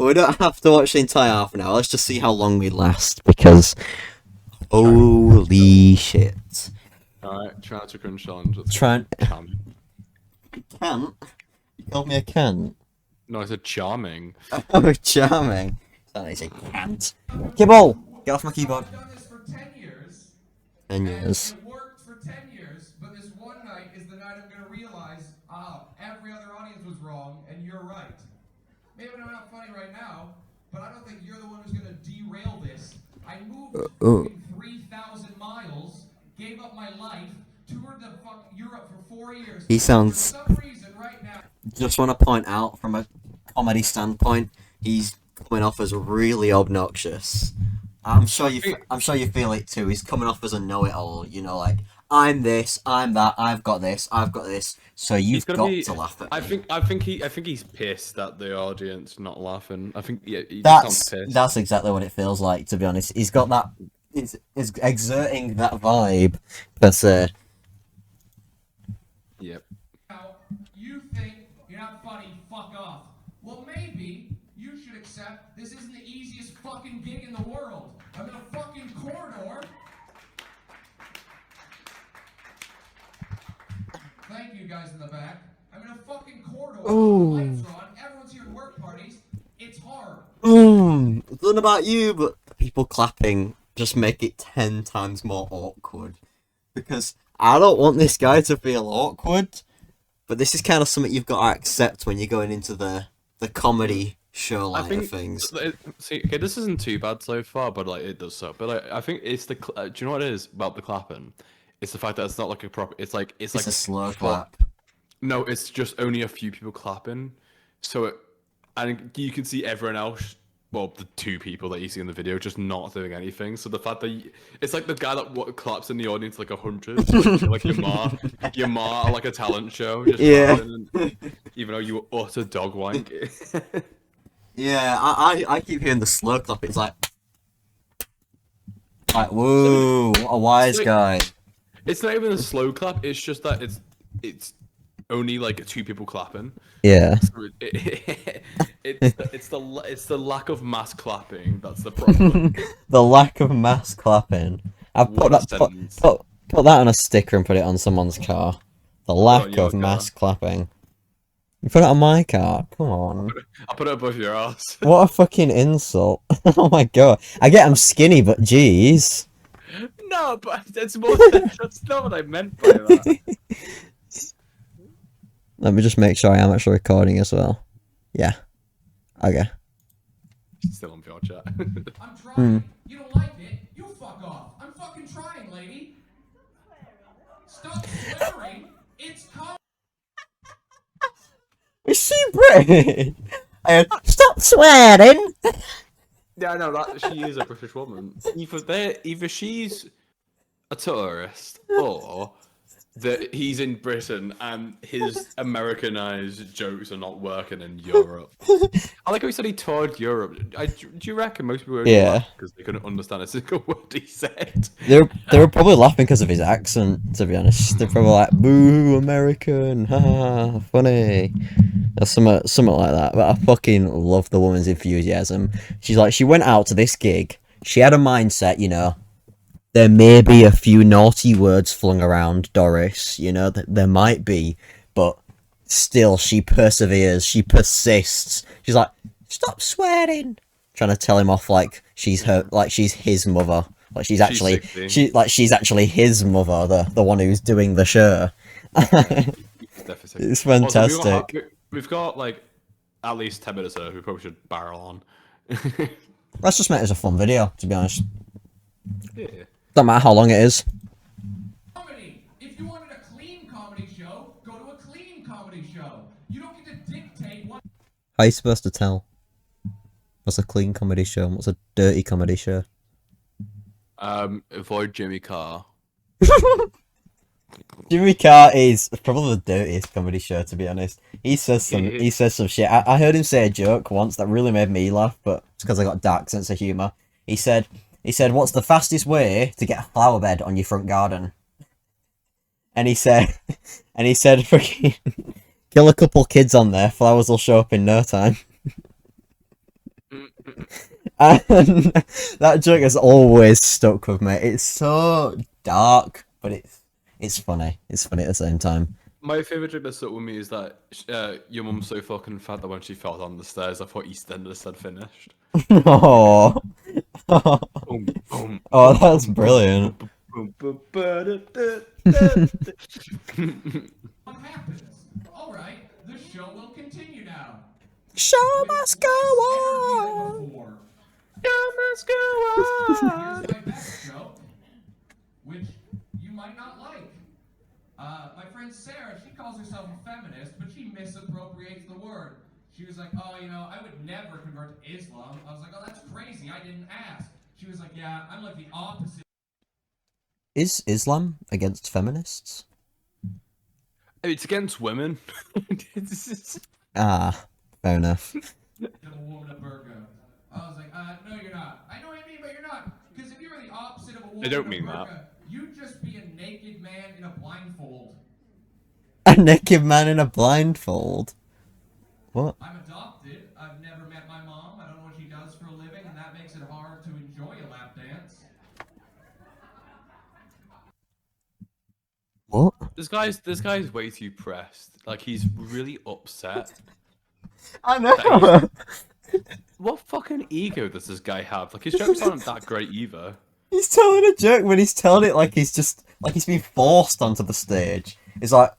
We don't have to watch the entire half an hour. Let's just see how long we last, because holy shit. Alright, try to cringe challenge. Try. Charming. Can't? You called me a cunt? No, I said charming. Oh, charming. That is a cunt. Kibble! Get off my keyboard. I've done this for 10 years. 10 years. It worked for 10 years, but this one night is the night I'm going to realize, every other audience was wrong, and you're right. Maybe I'm not funny right now, but I don't think you're the one who's going to derail this. I moved 3,000 miles, gave up my life, toured the Europe for 4 years. He sounds... For some reason right now... Just want to point out, from a comedy standpoint, he's coming off as really obnoxious. I'm sure you feel it too. He's coming off as a know-it-all. You know, like, I'm this, I'm that, I've got this, so you've got to laugh at me. I think he's pissed at the audience not laughing. I think he That's sounds pissed. that's exactly what it feels like, to be honest. He's got that. He's exerting that vibe, per se. Yep. Now, you think you're not funny, fuck off. Well, maybe you should accept this isn't the easiest fucking gig in the world. I'm in a fucking corridor. Thank you guys in the back. I'm in a fucking corridor. Ooh. The lights are on. Everyone's here at work parties. It's hard. I don't know about you, but people clapping just make it 10 times more awkward. Because I don't want this guy to feel awkward, but this is kind of something you've got to accept when you're going into the comedy show line of things. See, okay, this isn't too bad so far, but like it does so. But like, I think it's the. Do you know what it is about the clapping? It's the fact that it's not like a proper. It's like It's a slow clap. No, it's just only a few people clapping. So, and you can see everyone else. Well, the two people that you see in the video just not doing anything. So the fact that it's like the guy that claps in the audience like 100, like your ma, at, like a talent show. Just even though you were utter dog wank. Yeah, I keep hearing the slow clap. It's like whoa, what a wise guy. It's not even a slow clap. It's just that it's only like two people clapping. Yeah. So it's the lack of mass clapping that's the problem. The lack of mass clapping. I've put that on a sticker and put it on someone's car. The lack of mass clapping. You put it on my car? Come on. I'll put it above your ass. What a fucking insult. Oh my god. I get I'm skinny, but jeez. No, but that's more. That's not what I meant by that. Let me just make sure I am actually recording as well. Yeah. Okay. Still on pure chat. I'm trying. You don't like it? You fuck off. I'm fucking trying, lady. Stop swearing. It's coming. Is she British? Stop swearing! Yeah, I know that she is a British woman. Either she's a tourist or that he's in Britain and his Americanized jokes are not working in Europe. I like how he said he toured Europe. Do you reckon most people were because they couldn't understand a single word he said? They were probably laughing because of his accent, to be honest. They're probably like, boo, American, ha, funny. Or something like that. But I fucking love the woman's enthusiasm. She's like, she went out to this gig. She had a mindset, you know. There may be a few naughty words flung around, Doris, you know, there might be, but still, she perseveres, she persists. She's like, stop swearing! Trying to tell him off like she's his mother. Like she's actually his mother, the one who's doing the show. It's fantastic. Also, we've got like at least 10 minutes there. We probably should barrel on. Let's just make it a fun video, to be honest. Yeah. Don't matter how long it is. Comedy. If you wanted a clean comedy show, go to a clean comedy show. You don't get to dictate what. How are you supposed to tell? What's a clean comedy show and what's a dirty comedy show? Avoid Jimmy Carr. Jimmy Carr is probably the dirtiest comedy show, to be honest. He says some shit. I heard him say a joke once that really made me laugh, but it's because I got a dark sense of humour. He said, what's the fastest way to get a flower bed on your front garden? And he said, freaking, kill a couple kids on there, flowers will show up in no time. And that joke has always stuck with me. It's so dark, but it's funny. It's funny at the same time. My favorite joke that stuck with me is that your mum's so fucking fat that when she fell down the stairs, I thought EastEnders had finished. Oh, Boom, boom, oh, boom, that's boom, brilliant. boom, boom, ba-da-da-da-da. What happens? All right, the show will continue now. Show With must go less energy on. than before. Let's go Here's on. my best joke, which you might not like. My friend Sarah, she calls herself a feminist, but she misappropriates the word. She was like, oh, I would never convert to Islam. I was like, oh, that's crazy. I didn't ask. She was like, yeah, I'm like the opposite Is Islam against feminists? It's against women. Ah, fair enough. of a woman of burqa. I was like, no, you're not. I know what you mean, but you're not. Because if you were the opposite of a woman don't of mean burqa, that. you'd just be a naked man in a blindfold. A naked man in a blindfold. What? I'm adopted. I've never met my mom. I don't know what she does for a living, and that makes it hard to enjoy a lap dance. What? This guy's way too pressed. Like he's really upset. I know. What fucking ego does this guy have? Like his jokes aren't that great either. He's telling a joke, but he's telling it like he's being forced onto the stage. He's like,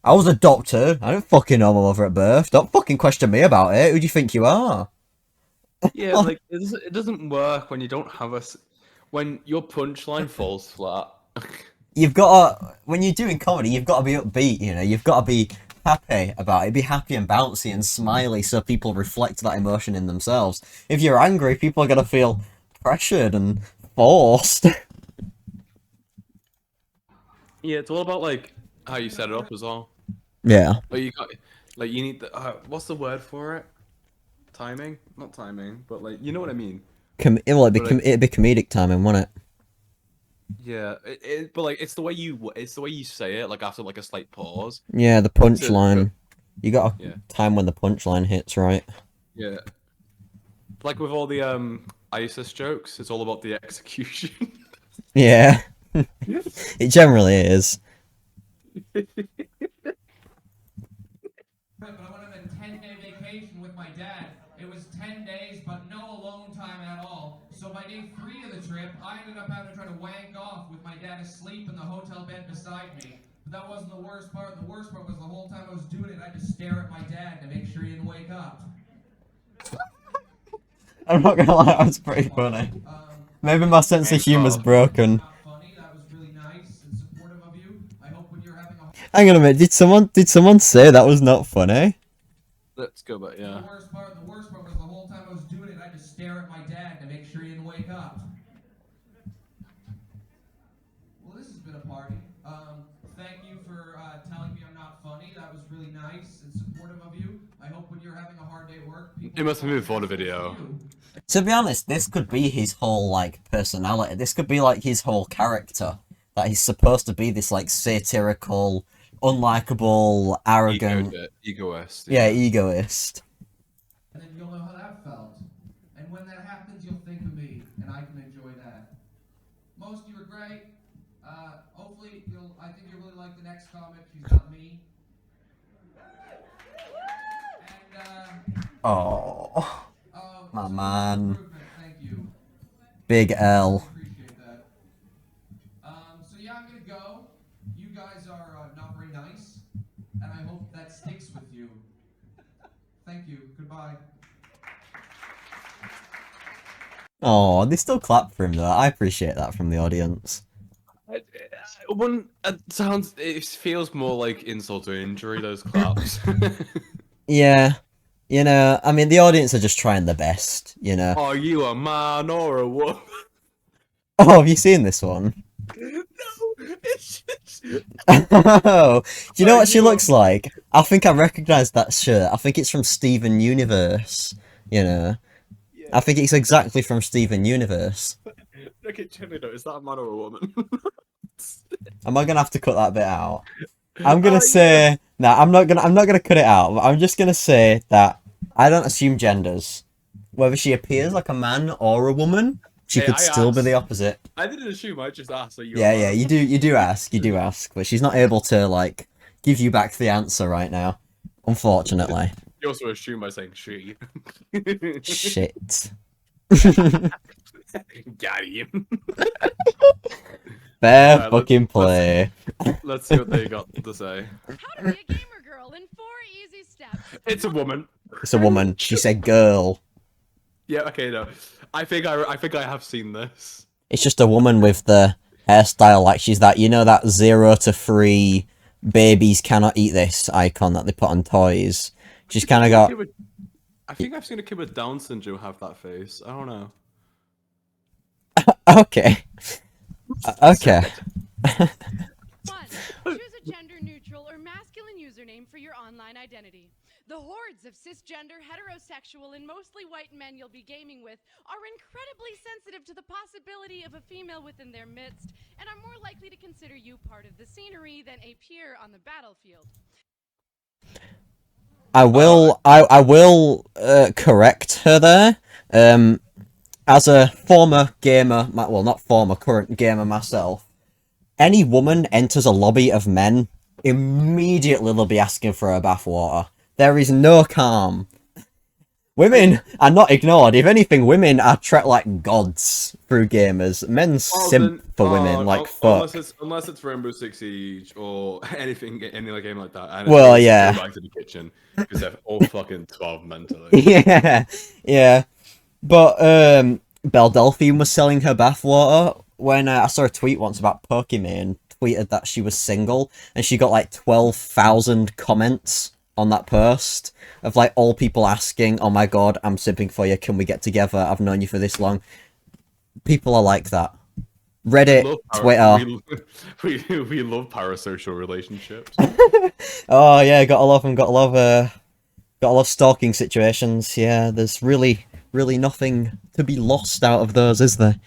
I was adopted. I didn't fucking know my mother at birth. Don't fucking question me about it. Who do you think you are? Yeah, like it doesn't work when you don't have when your punchline falls flat. You've got to, when you're doing comedy, you've got to be upbeat, You've got to be happy about it. Be happy and bouncy and smiley so people reflect that emotion in themselves. If you're angry, people are going to feel pressured and forced. Yeah, it's all about like how you set it up as well. Yeah. Like you need the what's the word for it? Timing? Not timing, but like you know what I mean. It'd be comedic timing, wouldn't it? Yeah, but like it's the way you say it, like after like a slight pause. Yeah, the punchline. You got Yeah. time when the punchline hits, right? Yeah. Like with all the ISIS jokes, it's all about the execution. Yeah. It generally is. But I went on a 10-day vacation with my dad. It was 10 days, but no alone time at all. So by day 3 of the trip, I ended up having to try to wank off with my dad asleep in the hotel bed beside me. But that wasn't the worst part. The worst part was the whole time I was doing it, I had to stare at my dad to make sure he didn't wake up. I'm not gonna lie, that was pretty funny. Maybe my sense of humor's broken. Not funny. That was really nice and supportive of you. I hope when you're having a Hang on a minute, did someone say that was not funny? Let's go back, yeah. The worst part was the whole time I was doing it, I had to stare at my dad to make sure he didn't wake up. Well, this has been a party. Thank you for telling me I'm not funny. That was really nice and supportive of you. I hope when you're having a hard day at work, people It must have been before the video. To be honest, this could be his whole, like, personality. This could be, like, his whole character. That he's supposed to be this, like, satirical, unlikable, arrogant... Egoist. Yeah, egoist. And then you'll know how that felt. And when that happens, you'll think of me, and I can enjoy that. Most of you are great. Hopefully, I think you'll really like the next comic. She's not me. And, Oh, my so man. improvement, thank you. Big L. Appreciate that. So yeah, I'm gonna go. You guys are not very nice, and I hope that sticks with you. Thank you. Goodbye. Oh, they still clap for him though. I appreciate that from the audience. It feels more like insult to injury, those claps. Yeah. I mean, the audience are just trying their best, Are you a man or a woman? Oh, have you seen this one? No, it's just... Oh, do you know what she looks like? I think I recognise that shirt. I think it's from Steven Universe, I think it's exactly from Steven Universe. Okay, Jimmy, is that a man or a woman? Am I gonna have to cut that bit out? I'm gonna say no. I'm not gonna cut it out. But I'm just gonna say that I don't assume genders. whether she appears like a man or a woman, she Hey, could I still be the asked. opposite. I didn't assume. I just asked. Are you Yeah, allowed? you do ask, but she's not able to like give you back the answer right now, unfortunately. You also assume by saying she. Shit. Got him. Fair Alright, fucking play. Let's see what they got to say. How to be a gamer girl in 4 easy steps. It's a woman. It's a woman. She said girl. Yeah. Okay. No. I think I have seen this. It's just a woman with the hairstyle like she's that, you know, that 0 to 3 babies cannot eat this icon that they put on toys. She's kind of got... I think I've seen a kid with Down syndrome have that face. I don't know. Okay. Okay. 1. Choose a gender-neutral or masculine username for your online identity. The hordes of cisgender, heterosexual, and mostly white men you'll be gaming with are incredibly sensitive to the possibility of a female within their midst and are more likely to consider you part of the scenery than a peer on the battlefield. I will correct her there. As a former gamer, well, not former, current gamer myself, any woman enters a lobby of men, immediately they'll be asking for her bathwater. There is no calm. Women are not ignored. If anything, women are treated like gods through gamers. Men simp for women like fuck. Unless it's Rainbow Six Siege or anything, any other game like that. And Well, it's yeah. Go back to the kitchen because they're all fucking 12 mentally. Yeah, yeah. But Belle Delphine was selling her bathwater when I saw a tweet once about Pokimane, tweeted that she was single, and she got like 12,000 comments on that post of like all people asking, "Oh my god, I'm simping for you. Can we get together? I've known you for this long." People are like that. Reddit, Twitter. We love parasocial relationships. Oh yeah, gotta love stalking situations. Yeah, there's really nothing to be lost out of those, is there?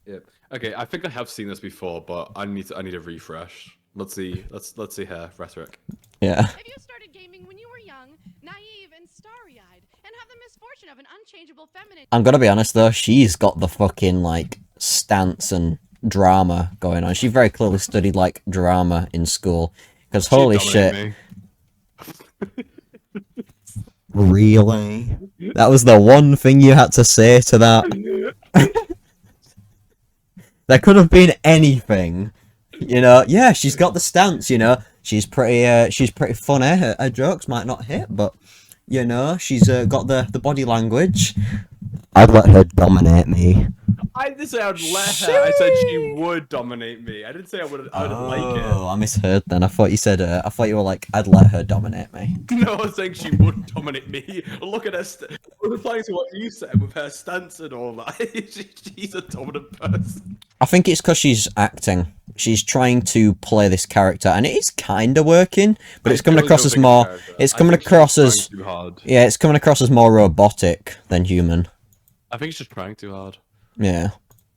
Yeah. Okay, I think I have seen this before, but I need a refresh. Let's see her rhetoric. Yeah. If you started gaming when you were young, naive, and starry-eyed, and have the misfortune of an unchangeable feminine... I'm gonna be honest though, she's got the fucking, like, stance and drama going on. She very clearly studied, like, drama in school. Because holy shit. Really? That was the one thing you had to say to that? There could have been anything. You know, yeah, she's got the stance, you know. She's pretty funny. Her jokes might not hit, but, you know, she's got the body language. I'd let her dominate me. I didn't say I'd let her. I said she would dominate me. I didn't say I would like it. Oh, I misheard then. I thought you said, I thought you were like, I'd let her dominate me. No, I was saying she would dominate me. Look at her. Replying to what you said with her stance and all that. She's a dominant person. I think it's because she's acting. She's trying to play this character, and it is kind of working, but it's coming across as more. It's coming across as. Yeah, it's coming across as more robotic than human. I think she's just trying too hard. Yeah.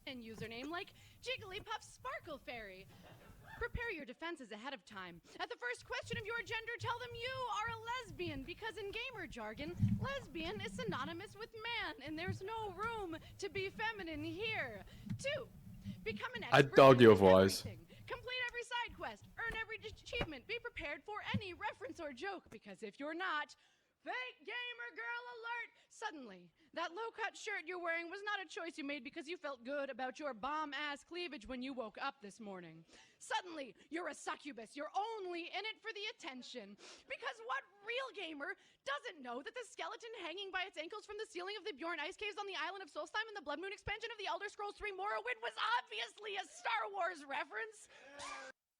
And username like Jigglypuff Sparkle Fairy. Prepare your defenses ahead of time. At the first question of your gender, tell them you are a lesbian, because in gamer jargon, lesbian is synonymous with man, and there's no room to be feminine here. 2. Become an expert. I'd dog you in otherwise. everything. Complete every side quest. Earn every achievement. Be prepared for any reference or joke, because if you're not, fake gamer girl alert! Suddenly, that low-cut shirt you're wearing was not a choice you made because you felt good about your bomb-ass cleavage when you woke up this morning. Suddenly, you're a succubus. You're only in it for the attention. Because what real gamer doesn't know that the skeleton hanging by its ankles from the ceiling of the Bjorn ice caves on the island of Solstheim in the Blood Moon expansion of the Elder Scrolls 3 Morrowind was obviously a Star Wars reference?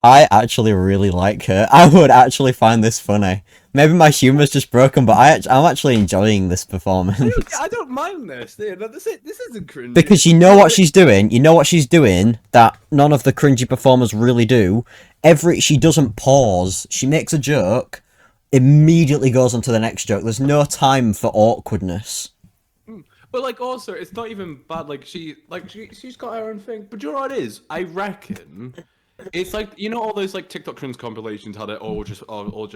I actually really like her. I would actually find this funny. Maybe my humor's just broken, but I'm actually enjoying this performance. I don't mind this. This isn't cringy. Because you know what she's doing. You know what she's doing that none of the cringy performers really do. She doesn't pause. She makes a joke, immediately goes on to the next joke. There's no time for awkwardness. But like, also, it's not even bad. Like she's got her own thing. But you know what it is? I reckon It's like, you know, all those like TikTok trends compilations had it all just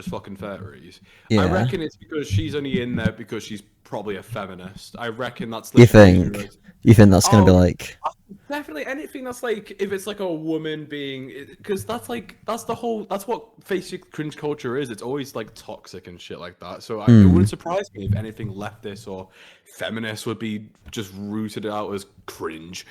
fucking fairies. I Yeah. reckon it's because she's only in there because she's probably a feminist. I reckon that's You literally the reason think? why it's- You think that's gonna be Oh, like? definitely anything that's like, if it's like a woman being, because that's the whole, that's what basic cringe culture is. It's always like toxic and shit like that. So it wouldn't surprise me if anything leftist or feminist would be just rooted out as cringe,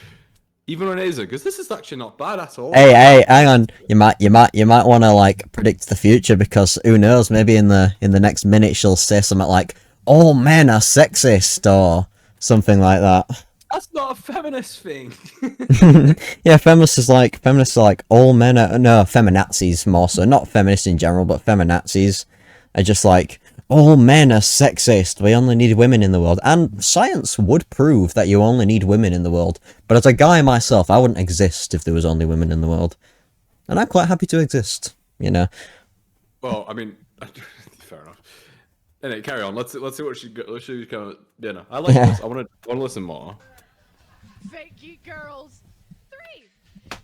even when it isn't. Because this is actually not bad at all. Hey, hang on. You might want to like predict the future, because who knows? Maybe in the next minute she'll say something like, "All men are sexist" or something like that. That's not a feminist thing. Yeah, feminists are like all men are, no, feminazis more so, not feminists in general, but feminazis are just like all men are sexist. We only need women in the world, and science would prove that you only need women in the world. But as a guy myself, I wouldn't exist if there was only women in the world, and I'm quite happy to exist. You know. Well, I mean, fair enough. Anyway, carry on. Let's see what she's going. Yeah, no, I like this. I want to listen more. Fake geek girls. 3.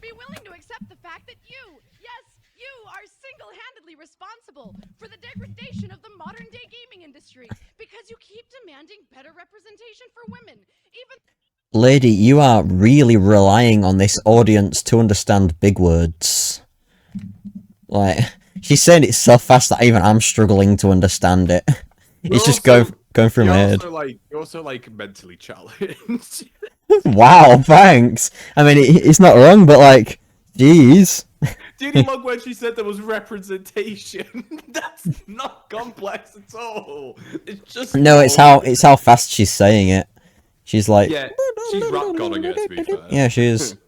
Be willing to accept the fact that you, yes, you are single-handedly responsible for the degradation of the modern-day gaming industry because you keep demanding better representation for women, even. Lady, you are really relying on this audience to understand big words. Like, she's saying it so fast that even I'm struggling to understand it. It's just going through my head. You're also like mentally challenged. Wow, thanks. I mean, it's not wrong, but like, jeez. Did you love when she said there was representation? That's not complex at all. It's just No, it's how fast she's saying it. She's like, yeah, she's rap godding it, to be fair. yeah, she is. Even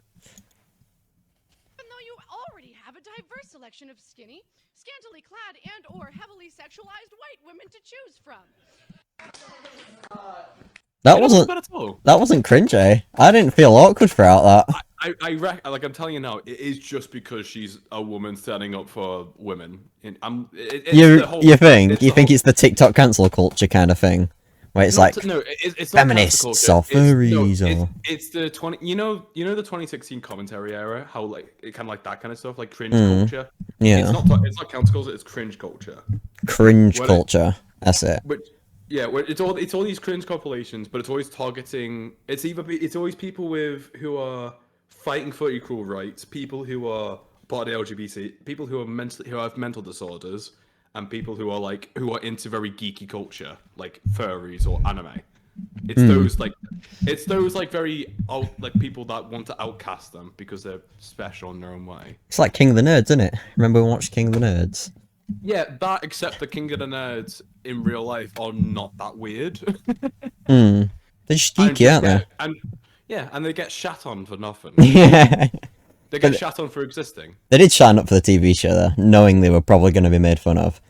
though you already have a diverse selection of skinny, scantily clad, and/or heavily sexualized white women to choose from. That It wasn't bad at all. that wasn't cringe, eh? I didn't feel awkward throughout that. Like I'm telling you now, it is just because she's a woman standing up for women. And You think it's the TikTok cancel culture kind of thing, where it's like it's not feminists cancel or culture. furries or It's the 20. You know the 2016 commentary era. How like it kind of like that kind of stuff, like cringe culture. yeah, It's not cancel culture. It's cringe culture. cringe culture. That's it. Which yeah, it's all these cringe compilations, but it's always targeting. It's always people who are fighting for equal rights, people who are part of the LGBT, people who have mental disorders, and people who are into very geeky culture, like furries or anime. It's those very people that want to outcast them because they're special in their own way. It's like King of the Nerds, isn't it? Remember we watched King of the Nerds? Yeah, that except the King of the Nerds in real life are not that weird. They're just geeky, aren't they? And they get shat on for nothing. Yeah. They get shat on for existing. They did shine up for the TV show though, knowing they were probably going to be made fun of.